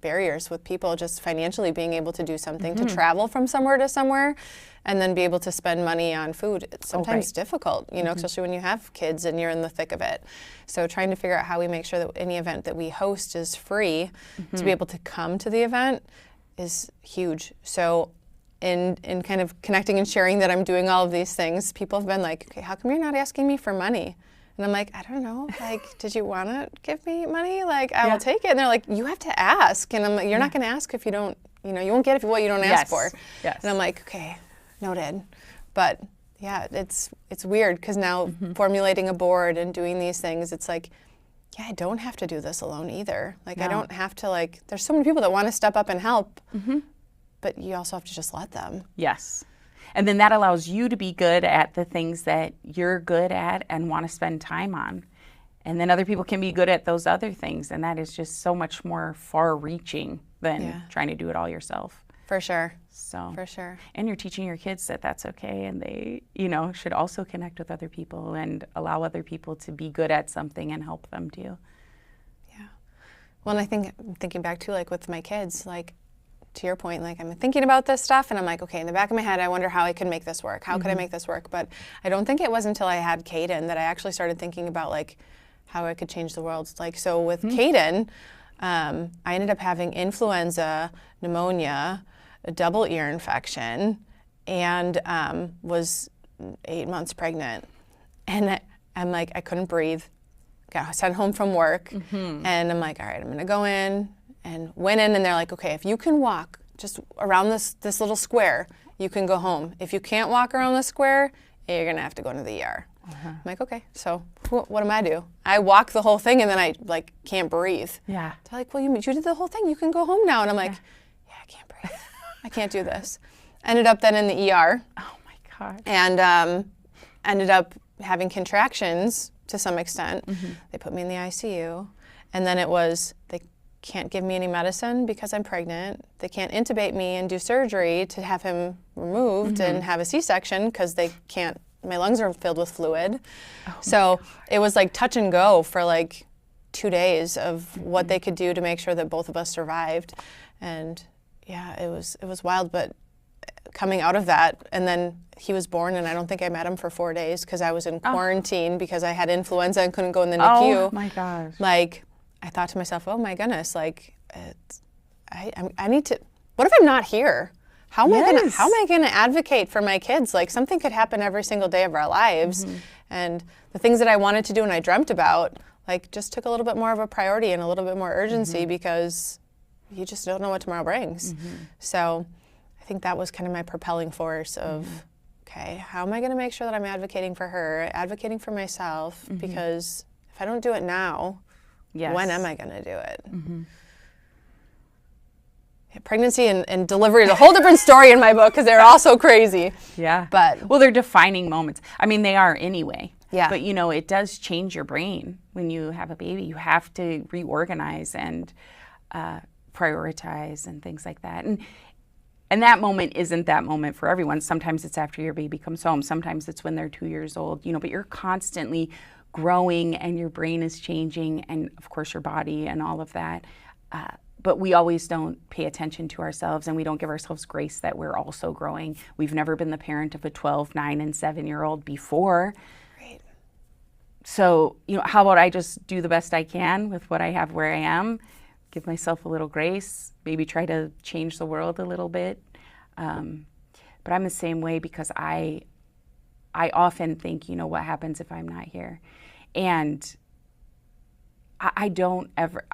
S3: barriers with people just financially being able to do something, to travel from somewhere to somewhere and then be able to spend money on food. It's sometimes difficult, especially when you have kids and you're in the thick of it. So trying to figure out how we make sure that any event that we host is free to be able to come to the event is huge. So in kind of connecting and sharing that I'm doing all of these things, people have been like, okay, how come you're not asking me for money? And I'm like, I don't know, did you want to give me money? I will take it. And they're like, you have to ask. And I'm like, you're not going to ask if you don't, you won't get what you don't ask for.
S2: Yes.
S3: And I'm like, okay, noted. But yeah, it's weird because now formulating a board and doing these things, it's like, yeah, I don't have to do this alone either. I don't have to there's so many people that want to step up and help, but you also have to just let them.
S2: Yes. And then that allows you to be good at the things that you're good at and want to spend time on. And then other people can be good at those other things. And that is just so much more far-reaching than trying to do it all yourself.
S3: For sure.
S2: So.
S3: For sure.
S2: And you're teaching your kids that that's okay. And they, should also connect with other people and allow other people to be good at something and help them too.
S3: Yeah. Well, and I think, thinking back to like with my kids, like to your point, like I'm thinking about this stuff and I'm like, okay, in the back of my head, I wonder how I could make this work. How could I make this work? But I don't think it was until I had Caden that I actually started thinking about like how I could change the world. Like, so with Caden, I ended up having influenza, pneumonia, a double ear infection, and was 8 months pregnant. And I'm like, I couldn't breathe. Got sent home from work, and I'm like, all right, I'm gonna go in, and went in, and they're like, okay, if you can walk just around this little square, you can go home. If you can't walk around the square, you're gonna have to go into the ER. I'm like, okay, so what do? I walk the whole thing, and then I like can't breathe.
S2: Yeah.
S3: They're like, well, you did the whole thing. You can go home now. And I'm like, yeah, I can't breathe. I can't do this. Ended up then in the ER.
S2: Oh my God.
S3: And ended up having contractions to some extent. They put me in the ICU. And then it was, they can't give me any medicine because I'm pregnant. They can't intubate me and do surgery to have him removed and have a C-section because they can't, my lungs are filled with fluid. Oh, so it was like touch and go for like 2 days of what they could do to make sure that both of us survived. And yeah, it was wild, but coming out of that, and then he was born, and I don't think I met him for 4 days because I was in quarantine because I had influenza and couldn't go in the NICU.
S2: Oh my gosh.
S3: Like, I thought to myself, oh my goodness, like, I need to, what if I'm not here? How am I gonna advocate for my kids? Like, something could happen every single day of our lives. And the things that I wanted to do and I dreamt about, like, just took a little bit more of a priority and a little bit more urgency because you just don't know what tomorrow brings. So I think that was kind of my propelling force of, okay, how am I gonna make sure that I'm advocating for her, advocating for myself? Because if I don't do it now, when am I gonna do it? Yeah, pregnancy and delivery is a whole different story in my book because they're all so crazy.
S2: Yeah.
S3: But
S2: well, they're defining moments. I mean, they are anyway.
S3: Yeah.
S2: But you know, it does change your brain when you have a baby. You have to reorganize and prioritize and things like that. And that moment isn't that moment for everyone. Sometimes it's after your baby comes home. Sometimes it's when they're 2 years old. You know, but you're constantly growing and your brain is changing, and of course your body and all of that. But we always don't pay attention to ourselves, and we don't give ourselves grace that we're also growing. We've never been the parent of a 12, 9, and 7-year-old before.
S3: Right.
S2: So, you know, how about I just do the best I can with what I have where I am, give myself a little grace, maybe try to change the world a little bit. But I'm the same way because I often think, you know, what happens if I'm not here? And I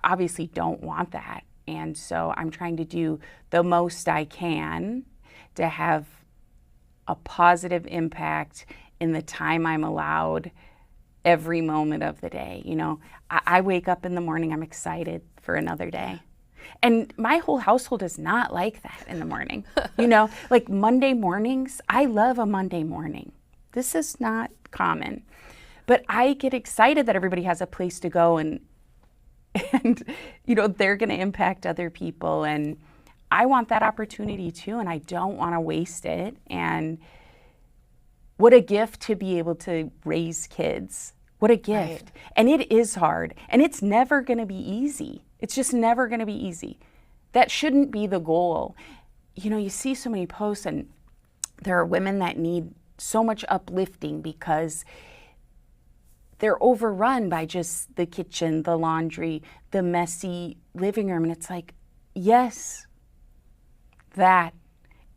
S2: obviously don't want that. And so I'm trying to do the most I can to have a positive impact in the time I'm allowed every moment of the day. You know, I wake up in the morning, I'm excited for another day. And my whole household is not like that in the morning. You know, like Monday mornings, I love a Monday morning. This is not common. But I get excited that everybody has a place to go and you know, they're going to impact other people, and I want that opportunity too, and I don't want to waste it. And what a gift to be able to raise kids. What a gift. Right. And it is hard, and it's never going to be easy. It's just never going to be easy. That shouldn't be the goal. You know, you see so many posts, and there are women that need so much uplifting because they're overrun by just the kitchen, the laundry, the messy living room. And it's like, yes,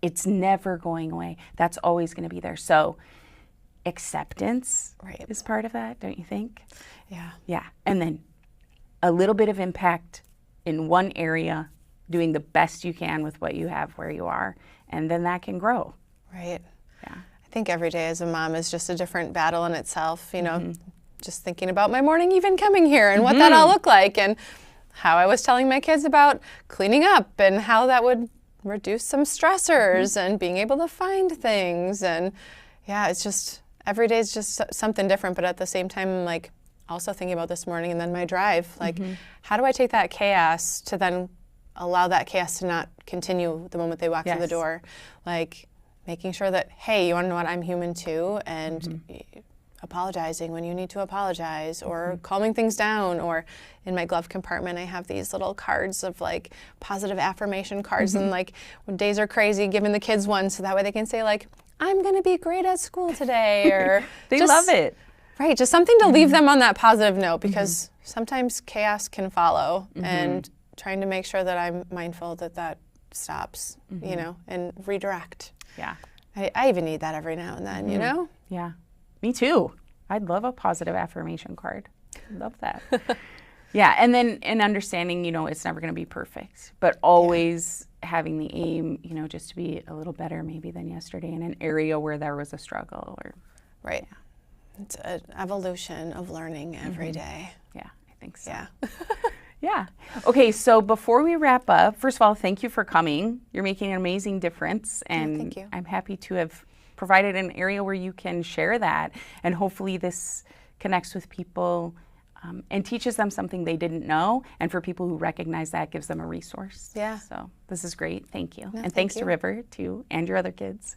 S2: it's never going away. That's always going to be there. So acceptance is part of that, don't you think?
S3: Yeah.
S2: Yeah. And then a little bit of impact in one area, doing the best you can with what you have where you are. And then that can grow.
S3: Right.
S2: Yeah.
S3: I think every day as a mom is just a different battle in itself, you know. Just thinking about my morning even coming here and what that all looked like, and how I was telling my kids about cleaning up and how that would reduce some stressors and being able to find things. And yeah, it's just, every day is just something different. But at the same time, I'm like also thinking about this morning and then my drive, like how do I take that chaos to then allow that chaos to not continue the moment they walk through the door? Like making sure that, hey, you want to know what, I'm human too, and apologizing when you need to apologize, or calming things down, or in my glove compartment I have these little cards of like positive affirmation cards, and like when days are crazy, giving the kids one so that way they can say like, I'm gonna be great at school today, or
S2: They love it.
S3: Right, just something to leave them on that positive note, because sometimes chaos can follow, and trying to make sure that I'm mindful that that stops, you know, and redirect.
S2: Yeah.
S3: I even need that every now and then, you know?
S2: Yeah. Me too. I'd love a positive affirmation card. Love that. Yeah, and then in understanding, you know, it's never going to be perfect, but always having the aim, you know, just to be a little better maybe than yesterday in an area where there was a struggle. Or
S3: Right. It's an evolution of learning every day.
S2: Yeah, I think so.
S3: Yeah.
S2: Yeah. Okay, so before we wrap up, first of all, thank you for coming. You're making an amazing difference, and
S3: thank you.
S2: I'm happy to have provided an area where you can share that, and hopefully this connects with people and teaches them something they didn't know, and for people who recognize that, gives them a resource.
S3: Yeah.
S2: So this is great. Thank you.
S3: No,
S2: and thanks to
S3: you.
S2: River, too, and your other kids.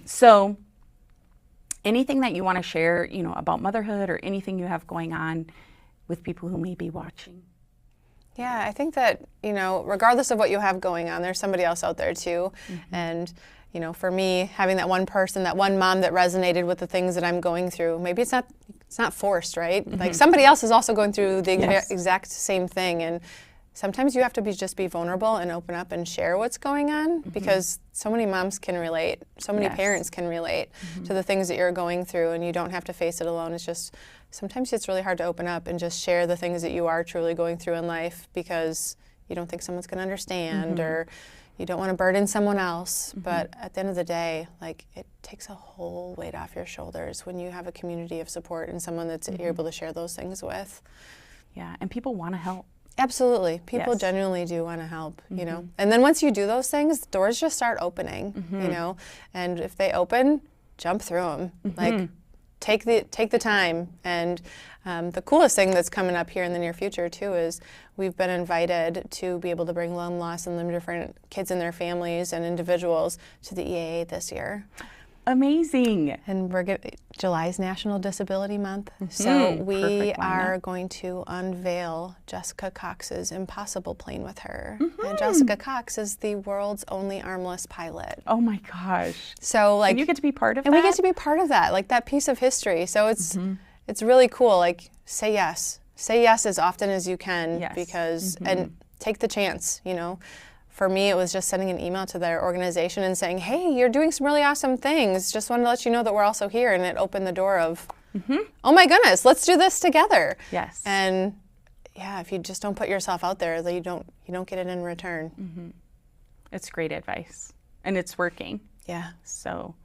S2: So anything that you want to share, you know, about motherhood or anything you have going on with people who may be watching?
S3: Yeah, I think that, you know, regardless of what you have going on, there's somebody else out there too. And, you know, for me, having that one person, that one mom that resonated with the things that I'm going through, maybe it's not forced, right? Like somebody else is also going through the exact same thing. And sometimes you have to just be vulnerable and open up and share what's going on, because so many moms can relate, so many parents can relate to the things that you're going through, and you don't have to face it alone. It's just, sometimes it's really hard to open up and just share the things that you are truly going through in life, because you don't think someone's going to understand, or you don't want to burden someone else. But at the end of the day, like, it takes a whole weight off your shoulders when you have a community of support and someone that you're able to share those things with.
S2: Yeah, and people want to help.
S3: Absolutely. People genuinely do want to help, you know. And then once you do those things, doors just start opening, you know. And if they open, jump through them. Like, take the time. And the coolest thing that's coming up here in the near future, too, is we've been invited to be able to bring limb loss and limb different kids and their families and individuals to the EAA this year.
S2: Amazing.
S3: And July's National Disability Month, so we are going to unveil Jessica Cox's Impossible plane with her. And Jessica Cox is the world's only armless pilot.
S2: Oh my gosh.
S3: So like,
S2: and you get to be part of that?
S3: And we get to be part of that, like that piece of history. So it's really cool. Like, say yes. Say yes as often as you can, because and take the chance, you know. For me, it was just sending an email to their organization and saying, hey, you're doing some really awesome things. Just wanted to let you know that we're also here. And it opened the door of, oh my goodness, let's do this together.
S2: Yes.
S3: And yeah, if you just don't put yourself out there, you don't get it in return.
S2: It's great advice. And it's working.
S3: Yeah.
S2: So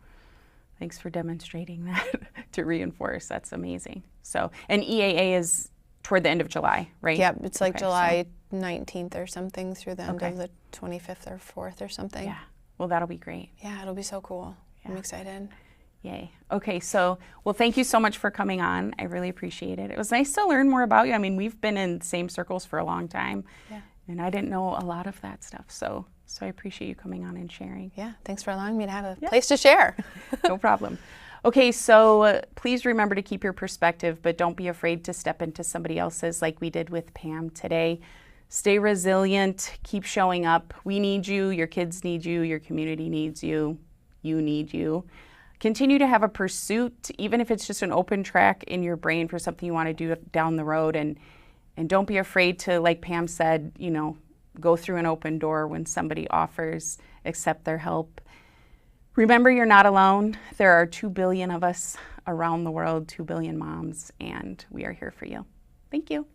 S2: thanks for demonstrating that to reinforce. That's amazing. So, and EAA is toward the end of July, right?
S3: Yep, it's like July 19th or something through the end of the 25th or 4th or something.
S2: Yeah, well, that'll be great.
S3: Yeah, it'll be so cool. I'm excited.
S2: Yay. Okay, so, well, thank you so much for coming on. I really appreciate it. It was nice to learn more about you. I mean, we've been in the same circles for a long time, and I didn't know a lot of that stuff. So I appreciate you coming on and sharing.
S3: Yeah, thanks for allowing me to have a place to share.
S2: No problem. Okay, so please remember to keep your perspective, but don't be afraid to step into somebody else's like we did with Pam today. Stay resilient, keep showing up. We need you, your kids need you, your community needs you, you need you. Continue to have a pursuit, even if it's just an open track in your brain for something you want to do down the road. And don't be afraid to, like Pam said, you know, go through an open door when somebody offers, accept their help. Remember, you're not alone. There are 2 billion of us around the world, 2 billion moms, and we are here for you. Thank you.